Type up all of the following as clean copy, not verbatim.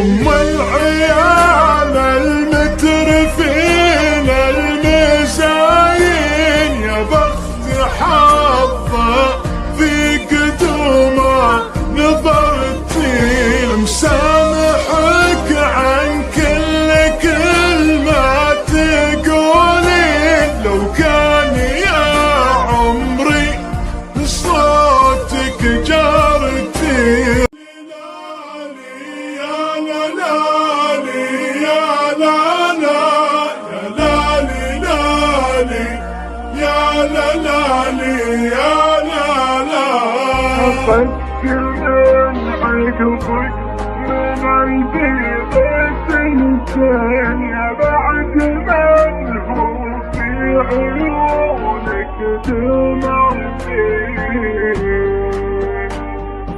ام العيال المترفين المزاين يا بخت حظه في قدومه نظرتي مسامحك عن كل كلمه تقولين لو كان يا عمري صوتك جارتي أفكر من عقبك من قلبي بثنتين يا بعد من هو في عيونك دمعتي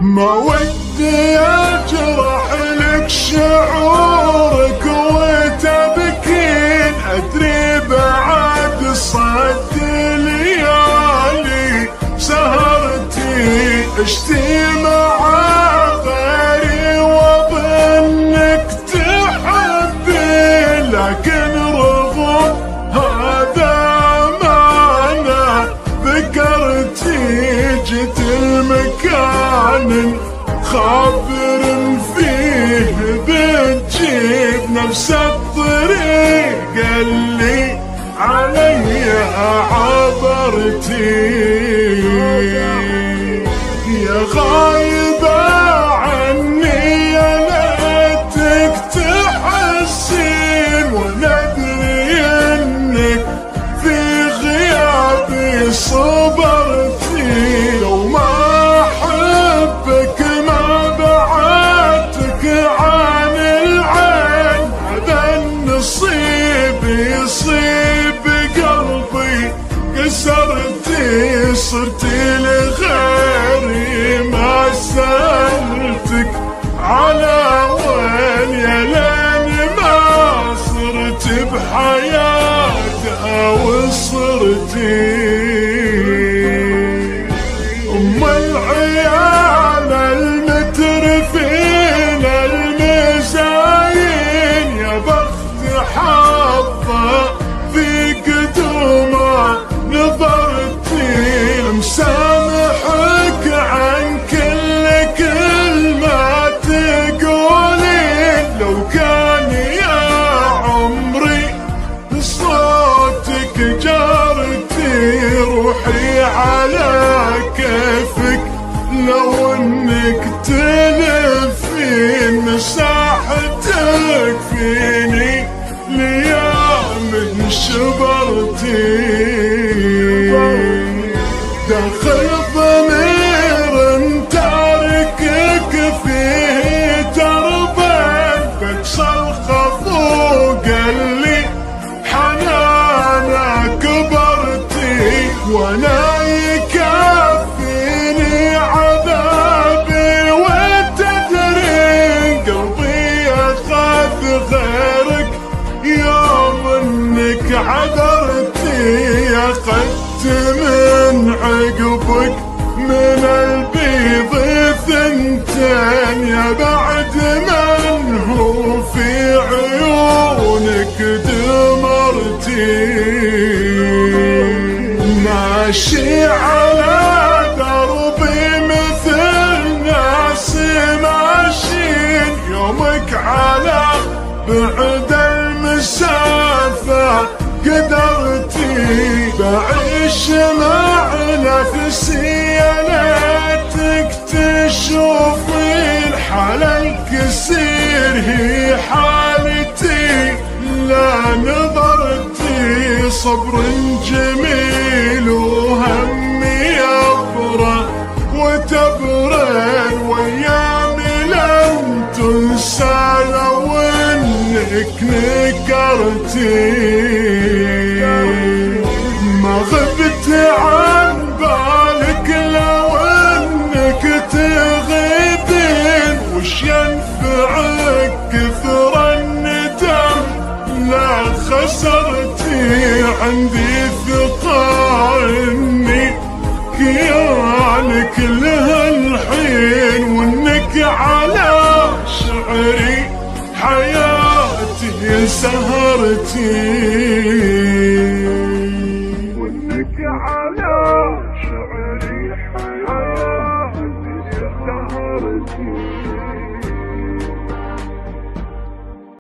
ما ودي أجرح لك شعورك وتبكين أدري بعد صد ليالي سهرتي اشتي مع غيري واظنك تحبي لكن رغم هذا معنى ذكرتي جيت المكان خابر فيه بتجيب نفس الطريق اللي علي عبرتي يا غايبة عني يا ليتك تحسين وندري انك في غيابي صبرتي لو ما احبك ما بعدتك عن العين هذا النصيب يصيب قلبي كسرتي صرتي لغيري ما سألتك على وين يا لين ما صرت بحياتها وصرتي ام العيال المترفين المزاين يا بخت حظه في قدومه نظرتي مسامحك عن كل كلمة تقولين لو كان يا عمري صوتك جارتي روحي على كيفك لو انك تلفين مساحتك فيني ليام شبرتي داخل ضمير تاركك فيه تربان بكسى الخفوق اللي حنانا كبرتي وانا يكفيني عذابي وتدري قلبي اخذ غيرك يوم انك عذرتي اخذت من عقبك من البيض ثنتين يا بعد من هو في عيونك دمرتي ماشي على دربي مثل ناس ماشيين يومك على بعد المسافة قدرتي بعيش مع نفسي يا ليتك تشوفي الحالة الكسير هي حالتي لا نظرتي صبر جميل وهمي يبرى وتبرد وايامي لن تنسى لو انك نكرتي ما غبت عن بالك لو انك تغيبين وش ينفعك كثر الندم لا خسرتي عندي ثقة اني كيانك لهالحين وانك على شعري حياتي سهرتي، وانك على شعري حياتي سهرتي.